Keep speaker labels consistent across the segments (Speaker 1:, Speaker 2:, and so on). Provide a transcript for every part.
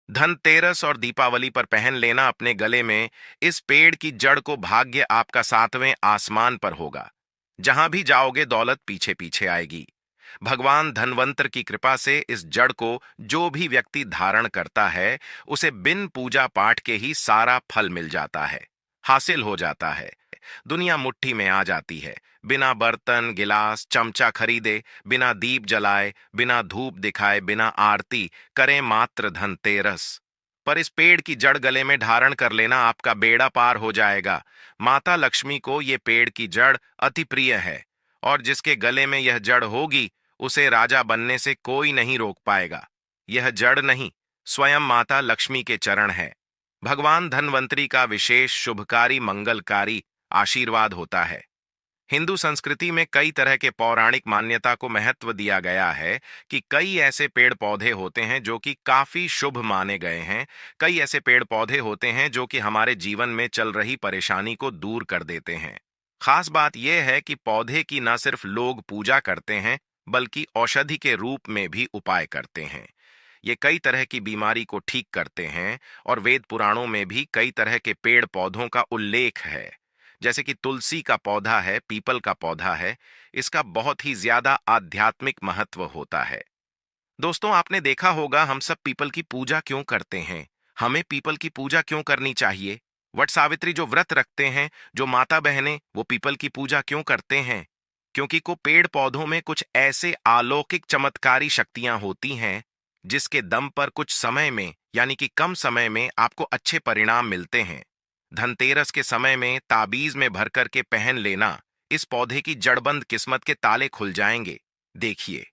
Speaker 1: धनतेरस और दीपावली पर पहन लेना अपने गले में इस पेड़ की जड़ को भाग्य आपका सातवें आसमान पर होगा। जहां भी जाओगे दौलत पीछे पीछे आएगी। भगवान धनवंतर की कृपा से इस जड़ को जो भी व्यक्ति धारण करता है उसे बिन पूजा पाठ के ही सारा फल मिल जाता है, हासिल हो जाता है। दुनिया मुट्ठी में आ जाती है। बिना बर्तन गिलास चमचा खरीदे, बिना दीप जलाए, बिना धूप दिखाए, बिना आरती करें मात्र धनतेरस पर इस पेड़ की जड़ गले में धारण कर लेना आपका बेड़ा पार हो जाएगा। माता लक्ष्मी को ये पेड़ की जड़ अति प्रिय है और जिसके गले में यह जड़ होगी उसे राजा बनने से कोई नहीं रोक पाएगा। यह जड़ नहीं, स्वयं माता लक्ष्मी के चरण है। भगवान धनवंतरी का विशेष शुभकारी मंगलकारी आशीर्वाद होता है। हिंदू संस्कृति में कई तरह के पौराणिक मान्यता को महत्व दिया गया है कि कई ऐसे पेड़ पौधे होते हैं जो कि काफी शुभ माने गए हैं। कई ऐसे पेड़ पौधे होते हैं जो कि हमारे जीवन में चल रही परेशानी को दूर कर देते हैं। खास बात यह है कि पौधे की न सिर्फ लोग पूजा करते हैं बल्कि औषधि के रूप में भी उपाय करते हैं। ये कई तरह की बीमारी को ठीक करते हैं और वेद पुराणों में भी कई तरह के पेड़ पौधों का उल्लेख है। जैसे कि तुलसी का पौधा है, पीपल का पौधा है। इसका बहुत ही ज्यादा आध्यात्मिक महत्व होता है। दोस्तों, आपने देखा होगा हम सब पीपल की पूजा क्यों करते हैं। हमें पीपल की पूजा क्यों करनी चाहिए। वट सावित्री जो व्रत रखते हैं, जो माता बहनें, वो पीपल की पूजा क्यों करते हैं। क्योंकि को पेड़ पौधों में कुछ ऐसे अलौकिक चमत्कारी शक्तियां होती हैं जिसके दम पर कुछ समय में यानी कि कम समय में आपको अच्छे परिणाम मिलते हैं। धनतेरस के समय में ताबीज में भर कर के पहन लेना, इस पौधे की जड़बंद किस्मत के ताले खुल जाएंगे। देखिए,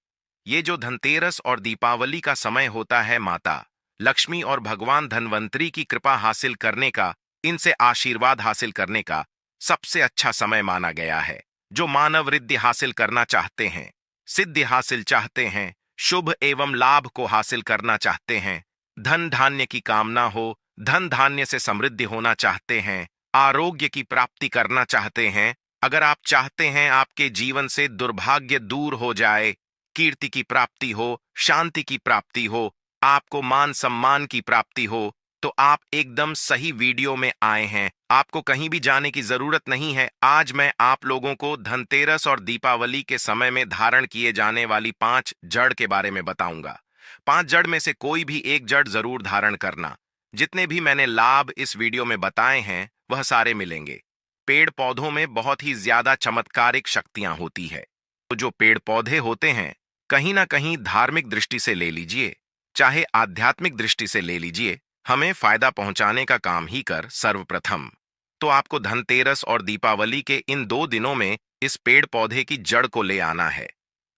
Speaker 1: ये जो धनतेरस और दीपावली का समय होता है, माता लक्ष्मी और भगवान धनवंतरी की कृपा हासिल करने का, इनसे आशीर्वाद हासिल करने का सबसे अच्छा समय माना गया है। जो मानव रिद्धि हासिल करना चाहते हैं, सिद्धि हासिल चाहते हैं, शुभ एवं लाभ को हासिल करना चाहते हैं, धन धान्य की कामना हो, धन धान्य से समृद्धि होना चाहते हैं, आरोग्य की प्राप्ति करना चाहते हैं, अगर आप चाहते हैं आपके जीवन से दुर्भाग्य दूर हो जाए, कीर्ति की प्राप्ति हो, शांति की प्राप्ति हो, आपको मान सम्मान की प्राप्ति हो, तो आप एकदम सही वीडियो में आए हैं। आपको कहीं भी जाने की जरूरत नहीं है। आज मैं आप लोगों को धनतेरस और दीपावली के समय में धारण किए जाने वाली 5 जड़ के बारे में बताऊंगा। 5 जड़ में से कोई भी एक जड़ जरूर धारण करना। जितने भी मैंने लाभ इस वीडियो में बताए हैं वह सारे मिलेंगे। पेड़ पौधों में बहुत ही ज्यादा चमत्कारिक शक्तियां होती है। तो जो पेड़ पौधे होते हैं, कहीं ना कहीं धार्मिक दृष्टि से ले लीजिए, चाहे आध्यात्मिक दृष्टि से ले लीजिए, हमें फायदा पहुंचाने का काम ही कर सर्वप्रथम। तो आपको धनतेरस और दीपावली के इन 2 दिनों में इस पेड़ पौधे की जड़ को ले आना है।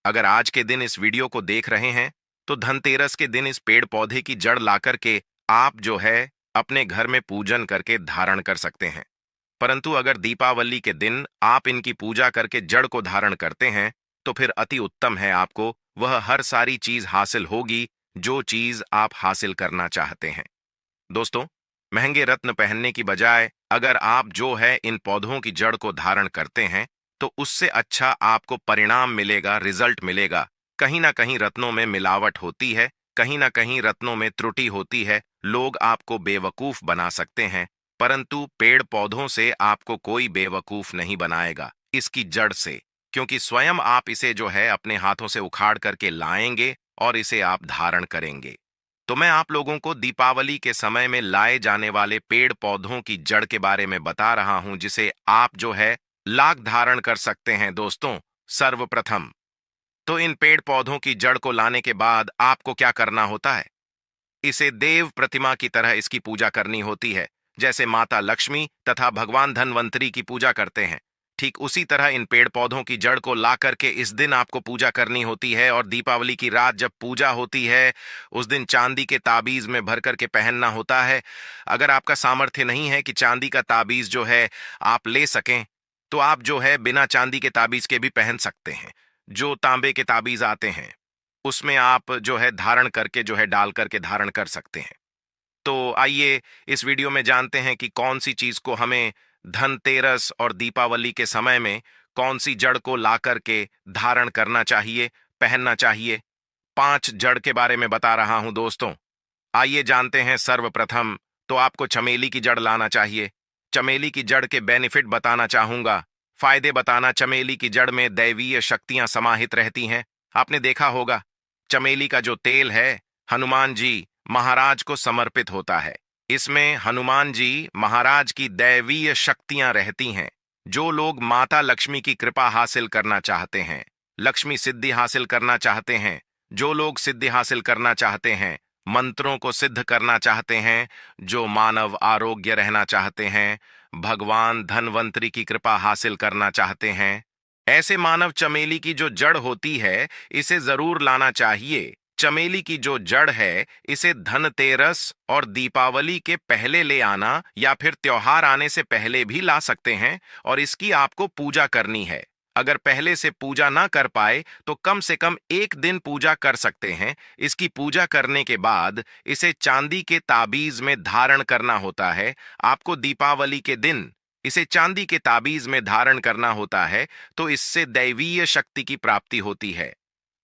Speaker 1: अगर आज के दिन इस वीडियो को देख रहे हैं तो धनतेरस के दिन इस पेड़ पौधे की जड़ लाकर के आप जो है अपने घर में पूजन करके धारण कर सकते हैं। परंतु अगर दीपावली के दिन आप इनकी पूजा करके जड़ को धारण करते हैं तो फिर अति उत्तम है, आपको वह हर सारी चीज हासिल होगी जो चीज आप हासिल करना चाहते हैं। दोस्तों, महंगे रत्न पहनने की बजाय अगर आप जो है इन पौधों की जड़ को धारण करते हैं तो उससे अच्छा आपको परिणाम मिलेगा, रिजल्ट मिलेगा। कहीं ना कहीं रत्नों में मिलावट होती है, कहीं ना कहीं रत्नों में त्रुटि होती है, लोग आपको बेवकूफ बना सकते हैं, परंतु पेड़ पौधों से आपको कोई बेवकूफ नहीं बनाएगा, इसकी जड़ से। क्योंकि स्वयं आप इसे जो है अपने हाथों से उखाड़ करके लाएंगे और इसे आप धारण करेंगे। तो मैं आप लोगों को दीपावली के समय में लाए जाने वाले पेड़ पौधों की जड़ के बारे में बता रहा हूं जिसे आप जो है लाख धारण कर सकते हैं। दोस्तों, सर्वप्रथम तो इन पेड़ पौधों की जड़ को लाने के बाद आपको क्या करना होता है। इसे देव प्रतिमा की तरह इसकी पूजा करनी होती है। जैसे माता लक्ष्मी तथा भगवान धनवंतरी की पूजा करते हैं, ठीक उसी तरह इन पेड़ पौधों की जड़ को ला करके इस दिन आपको पूजा करनी होती है। और दीपावली की रात जब पूजा होती है उस दिन चांदी के ताबीज में भर करके पहनना होता है। अगर आपका सामर्थ्य नहीं है कि चांदी का ताबीज जो है आप ले सकें तो आप जो है बिना चांदी के ताबीज के भी पहन सकते हैं। जो तांबे के ताबीज आते हैं उसमें आप जो है धारण करके जो है डाल करके धारण कर सकते हैं। तो आइए इस वीडियो में जानते हैं कि कौन सी चीज को हमें धनतेरस और दीपावली के समय में कौन सी जड़ को ला करके धारण करना चाहिए, पहनना चाहिए। 5 जड़ के बारे में बता रहा हूं दोस्तों। आइए जानते हैं। सर्वप्रथम तो आपको चमेली की जड़ लाना चाहिए। चमेली की जड़ के बेनिफिट बताना चाहूंगा, फायदे बताना। चमेली की जड़ में दैवीय शक्तियां समाहित रहती हैं। आपने देखा होगा चमेली का जो तेल है हनुमान जी महाराज को समर्पित होता है। इसमें हनुमान जी महाराज की दैवीय शक्तियां रहती हैं। जो लोग माता लक्ष्मी की कृपा हासिल करना चाहते हैं, लक्ष्मी सिद्धि हासिल करना चाहते हैं, जो लोग सिद्धि हासिल करना चाहते हैं, मंत्रों को सिद्ध करना चाहते हैं, जो मानव आरोग्य रहना चाहते हैं, भगवान धनवंतरी की कृपा हासिल करना चाहते हैं, ऐसे मानव चमेली की जो जड़ होती है इसे जरूर लाना चाहिए। चमेली की जो जड़ है इसे धनतेरस और दीपावली के पहले ले आना या फिर त्योहार आने से पहले भी ला सकते हैं और इसकी आपको पूजा करनी है। अगर पहले से पूजा ना कर पाए तो कम से कम एक दिन पूजा कर सकते हैं। इसकी पूजा करने के बाद इसे चांदी के ताबीज में धारण करना होता है। आपको दीपावली के दिन इसे चांदी के ताबीज में धारण करना होता है, तो इससे दैवीय शक्ति की प्राप्ति होती है,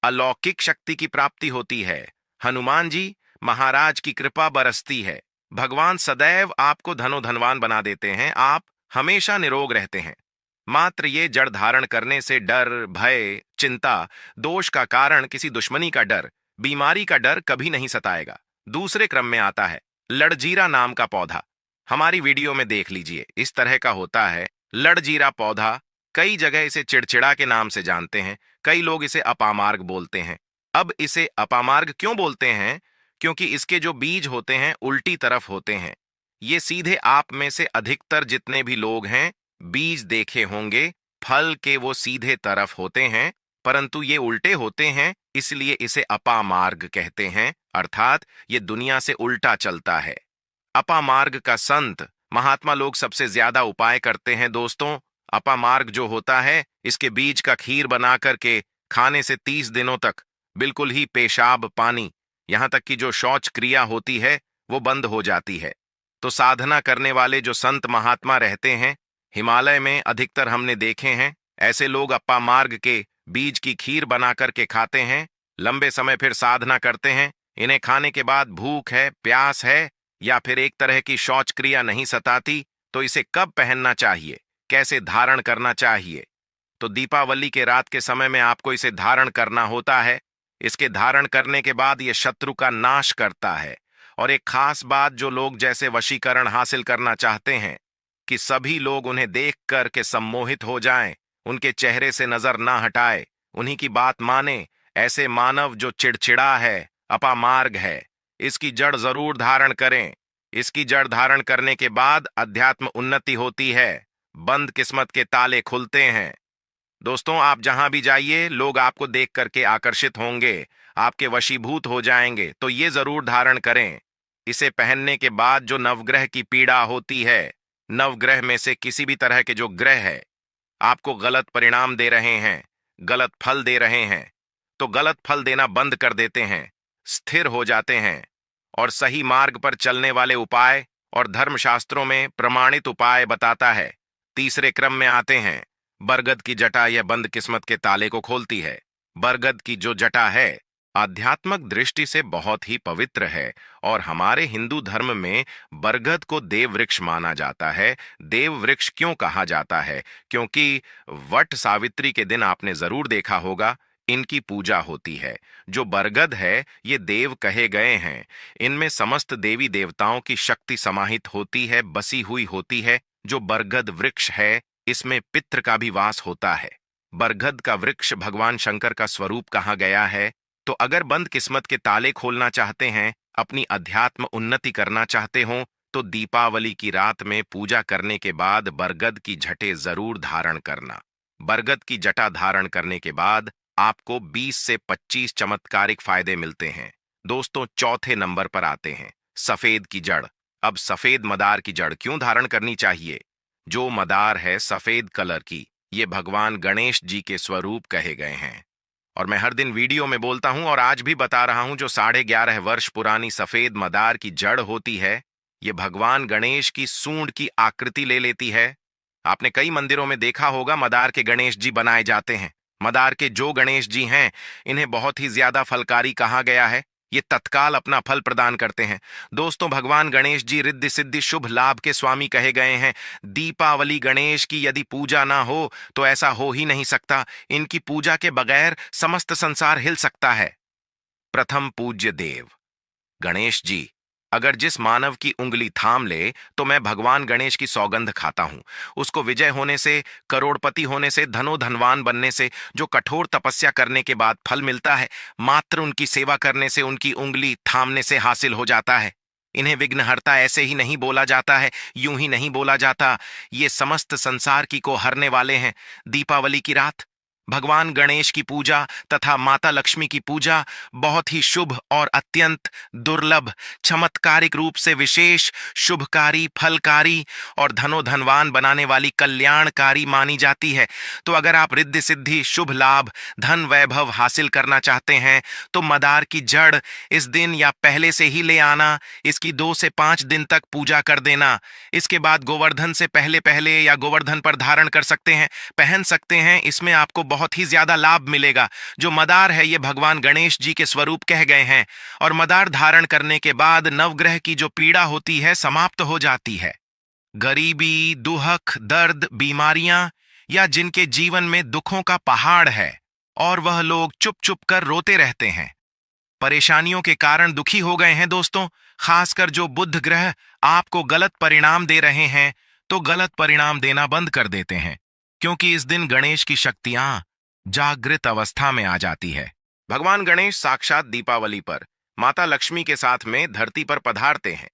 Speaker 1: अलौकिक शक्ति की प्राप्ति होती है। हनुमान जी महाराज की कृपा बरसती है। भगवान सदैव आपको धनवान बना देते हैं। आप हमेशा निरोग रहते हैं। मात्र ये जड़ धारण करने से डर, भय, चिंता, दोष का कारण, किसी दुश्मनी का डर, बीमारी का डर कभी नहीं सताएगा। दूसरे क्रम में आता है लड़जीरा नाम का पौधा। हमारी वीडियो में देख लीजिए, इस तरह का होता है लड़जीरा पौधा। कई जगह इसे चिड़चिड़ा के नाम से जानते हैं। कई लोग इसे अपामार्ग बोलते हैं। अब इसे अपामार्ग क्यों बोलते हैं? क्योंकि इसके जो बीज होते हैं उल्टी तरफ होते हैं। ये सीधे, आप में से अधिकतर जितने भी लोग हैं बीज देखे होंगे, फल के वो सीधे तरफ होते हैं, परंतु ये उल्टे होते हैं, इसलिए इसे अपामार्ग कहते हैं। अर्थात ये दुनिया से उल्टा चलता है। अपामार्ग का संत महात्मा लोग सबसे ज्यादा उपाय करते हैं। दोस्तों, अपामार्ग जो होता है इसके बीज का खीर बना करके खाने से 30 दिनों तक बिल्कुल ही पेशाब, पानी, यहां तक कि जो शौच क्रिया होती है वो बंद हो जाती है। तो साधना करने वाले जो संत महात्मा रहते हैं हिमालय में अधिकतर हमने देखे हैं, ऐसे लोग अपामार्ग के बीज की खीर बना करके खाते हैं, लंबे समय फिर साधना करते हैं। इन्हें खाने के बाद भूख है, प्यास है या फिर एक तरह की शौच क्रिया नहीं सताती, तो इसे कब पहनना चाहिए, कैसे धारण करना चाहिए? तो दीपावली के रात के समय में आपको इसे धारण करना होता है। इसके धारण करने के बाद यह शत्रु का नाश करता है। और एक खास बात, जो लोग जैसे वशीकरण हासिल करना चाहते हैं कि सभी लोग उन्हें देख कर के सम्मोहित हो जाएं, उनके चेहरे से नजर ना हटाए, उन्हीं की बात माने, ऐसे मानव जो चिड़चिड़ा है, अपामार्ग है, इसकी जड़ जरूर धारण करें। इसकी जड़ धारण करने के बाद अध्यात्म उन्नति होती है, बंद किस्मत के ताले खुलते हैं। दोस्तों, आप जहां भी जाइए लोग आपको देख करके आकर्षित होंगे, आपके वशीभूत हो जाएंगे। तो ये जरूर धारण करें। इसे पहनने के बाद जो नवग्रह की पीड़ा होती है, नवग्रह में से किसी भी तरह के जो ग्रह है आपको गलत परिणाम दे रहे हैं, गलत फल दे रहे हैं, तो गलत फल देना बंद कर देते हैं, स्थिर हो जाते हैं और सही मार्ग पर चलने वाले उपाय और धर्मशास्त्रों में प्रमाणित उपाय बताता है। तीसरे क्रम में आते हैं बरगद की जटा। यह बंद किस्मत के ताले को खोलती है। बरगद की जो जटा है आध्यात्मिक दृष्टि से बहुत ही पवित्र है और हमारे हिंदू धर्म में बरगद को देव वृक्ष माना जाता है। देव वृक्ष क्यों कहा जाता है? क्योंकि वट सावित्री के दिन आपने जरूर देखा होगा इनकी पूजा होती है। जो बरगद है ये देव कहे गए हैं। इनमें समस्त देवी देवताओं की शक्ति समाहित होती है, बसी हुई होती है। जो बरगद वृक्ष है इसमें पितृ का भी वास होता है। बरगद का वृक्ष भगवान शंकर का स्वरूप कहा गया है। तो अगर बंद किस्मत के ताले खोलना चाहते हैं, अपनी अध्यात्म उन्नति करना चाहते हो, तो दीपावली की रात में पूजा करने के बाद बरगद की झटे जरूर धारण करना। बरगद की जटा धारण करने के बाद आपको 20 से 25 चमत्कारिक फायदे मिलते हैं। दोस्तों, चौथे नंबर पर आते हैं सफेद की जड़। अब सफेद मदार की जड़ क्यों धारण करनी चाहिए? जो मदार है सफेद कलर की, ये भगवान गणेश जी के स्वरूप कहे गए हैं। और मैं हर दिन वीडियो में बोलता हूं और आज भी बता रहा हूं, जो 11.5 वर्ष पुरानी सफेद मदार की जड़ होती है ये भगवान गणेश की सूंड की आकृति ले लेती है। आपने कई मंदिरों में देखा होगा मदार के गणेश जी बनाए जाते हैं। मदार के जो गणेश जी हैं इन्हें बहुत ही ज्यादा फलकारी कहा गया है। ये तत्काल अपना फल प्रदान करते हैं। दोस्तों, भगवान गणेश जी रिद्धि सिद्धि शुभ लाभ के स्वामी कहे गए हैं। दीपावली गणेश की यदि पूजा ना हो तो ऐसा हो ही नहीं सकता। इनकी पूजा के बगैर समस्त संसार हिल सकता है। प्रथम पूज्य देव गणेश जी, अगर जिस मानव की उंगली थाम ले तो मैं भगवान गणेश की सौगंध खाता हूं। उसको विजय होने से, करोड़पति होने से, धनो धनवान बनने से जो कठोर तपस्या करने के बाद फल मिलता है, मात्र उनकी सेवा करने से, उनकी उंगली थामने से हासिल हो जाता है। इन्हें विघ्नहर्ता ऐसे ही नहीं बोला जाता है, यूं ही नहीं बोला जाता। ये समस्त संसार की को हरने वाले हैं। दीपावली की रात भगवान गणेश की पूजा तथा माता लक्ष्मी की पूजा बहुत ही शुभ और अत्यंत दुर्लभ, चमत्कारिक रूप से विशेष, शुभकारी, फलकारी और धनो धनवान बनाने वाली कल्याणकारी मानी जाती है। तो अगर आप रिद्धि सिद्धि, शुभ लाभ, धन वैभव हासिल करना चाहते हैं तो मदार की जड़ इस दिन या पहले से ही ले आना। इसकी 2 से 5 दिन तक पूजा कर देना। इसके बाद गोवर्धन से पहले पहले या गोवर्धन पर धारण कर सकते हैं, पहन सकते हैं। इसमें आपको बहुत ही ज्यादा लाभ मिलेगा। जो मदार है ये भगवान गणेश जी के स्वरूप कह गए हैं और मदार धारण करने के बाद नवग्रह की जो पीड़ा होती है समाप्त हो जाती है। गरीबी, दुहक, दर्द, बीमारियां या जिनके जीवन में दुखों का पहाड़ है और वह लोग चुप चुप कर रोते रहते हैं, परेशानियों के कारण दुखी हो गए हैं दोस्तों, खासकर जो बुध ग्रह आपको गलत परिणाम दे रहे हैं, तो गलत परिणाम देना बंद कर देते हैं, क्योंकि इस दिन गणेश की शक्तियां जागृत अवस्था में आ जाती है। भगवान गणेश साक्षात दीपावली पर माता लक्ष्मी के साथ में धरती पर पधारते हैं।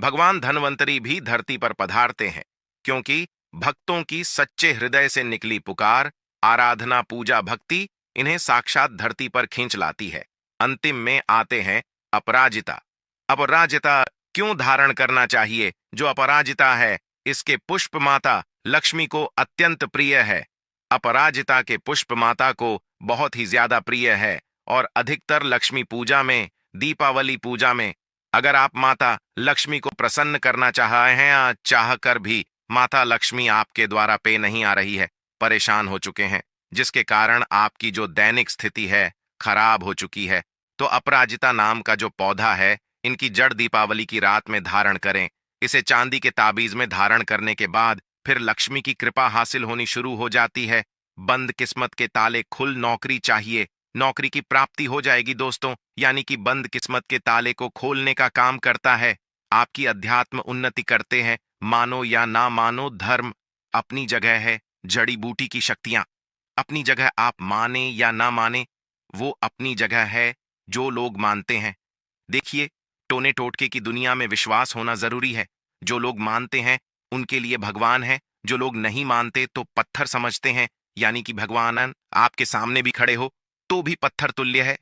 Speaker 1: भगवान धनवंतरी भी धरती पर पधारते हैं, क्योंकि भक्तों की सच्चे हृदय से निकली पुकार, आराधना, पूजा, भक्ति इन्हें साक्षात धरती पर खींच लाती है। अंतिम में आते हैं अपराजिता। अपराजिता क्यों धारण करना चाहिए? जो अपराजिता है इसके पुष्प माता लक्ष्मी को अत्यंत प्रिय है। अपराजिता के पुष्प माता को बहुत ही ज्यादा प्रिय है और अधिकतर लक्ष्मी पूजा में, दीपावली पूजा में अगर आप माता लक्ष्मी को प्रसन्न करना चाह रहे हैं या चाह कर भी माता लक्ष्मी आपके द्वारा पे नहीं आ रही है, परेशान हो चुके हैं, जिसके कारण आपकी जो दैनिक स्थिति है खराब हो चुकी है, तो अपराजिता नाम का जो पौधा है, इनकी जड़ दीपावली की रात में धारण करें। इसे चांदी के ताबीज में धारण करने के बाद फिर लक्ष्मी की कृपा हासिल होनी शुरू हो जाती है। बंद किस्मत के ताले खुल, नौकरी चाहिए, नौकरी की प्राप्ति हो जाएगी दोस्तों। यानी कि बंद किस्मत के ताले को खोलने का काम करता है। आपकी अध्यात्म उन्नति करते हैं। मानो या ना मानो, धर्म अपनी जगह है, जड़ी बूटी की शक्तियां अपनी जगह, आप माने या ना माने वो अपनी जगह है। जो लोग मानते हैं, देखिए, टोने टोटके की दुनिया में विश्वास होना जरूरी है। जो लोग मानते हैं उनके लिए भगवान है, जो लोग नहीं मानते तो पत्थर समझते हैं। यानी कि भगवान आपके सामने भी खड़े हो तो भी पत्थर तुल्य है।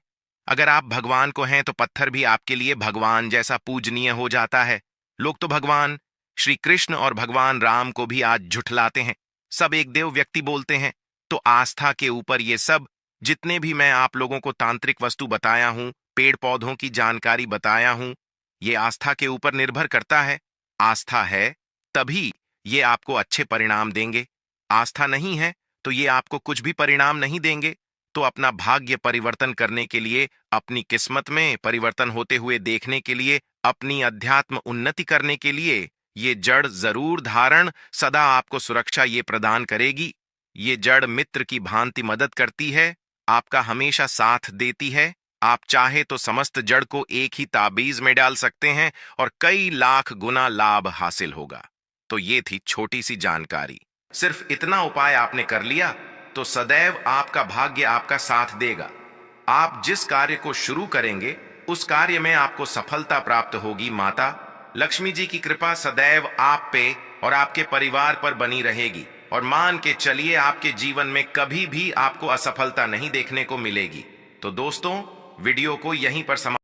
Speaker 1: अगर आप भगवान को हैं तो पत्थर भी आपके लिए भगवान जैसा पूजनीय हो जाता है। लोग तो भगवान श्री कृष्ण और भगवान राम को भी आज झुठलाते हैं, सब एक देव व्यक्ति बोलते हैं। तो आस्था के ऊपर ये सब जितने भी मैं आप लोगों को तांत्रिक वस्तु बताया हूं, पेड़ पौधों की जानकारी बताया हूं, ये आस्था के ऊपर निर्भर करता है। आस्था है तभी ये आपको अच्छे परिणाम देंगे, आस्था नहीं है तो ये आपको कुछ भी परिणाम नहीं देंगे। तो अपना भाग्य परिवर्तन करने के लिए, अपनी किस्मत में परिवर्तन होते हुए देखने के लिए, अपनी अध्यात्म उन्नति करने के लिए ये जड़ जरूर धारण सदा आपको सुरक्षा ये प्रदान करेगी। ये जड़ मित्र की भांति मदद करती है, आपका हमेशा साथ देती है। आप चाहे तो समस्त जड़ को एक ही ताबीज में डाल सकते हैं और कई लाख गुना लाभ हासिल होगा। तो ये थी छोटी सी जानकारी। सिर्फ इतना उपाय आपने कर लिया तो सदैव आपका भाग्य आपका साथ देगा। आप जिस कार्य को शुरू करेंगे उस कार्य में आपको सफलता प्राप्त होगी। माता लक्ष्मी जी की कृपा सदैव आप पे और आपके परिवार पर बनी रहेगी और मान के चलिए आपके जीवन में कभी भी आपको असफलता नहीं देखने को मिलेगी। तो दोस्तों, वीडियो को यहीं पर समाप्त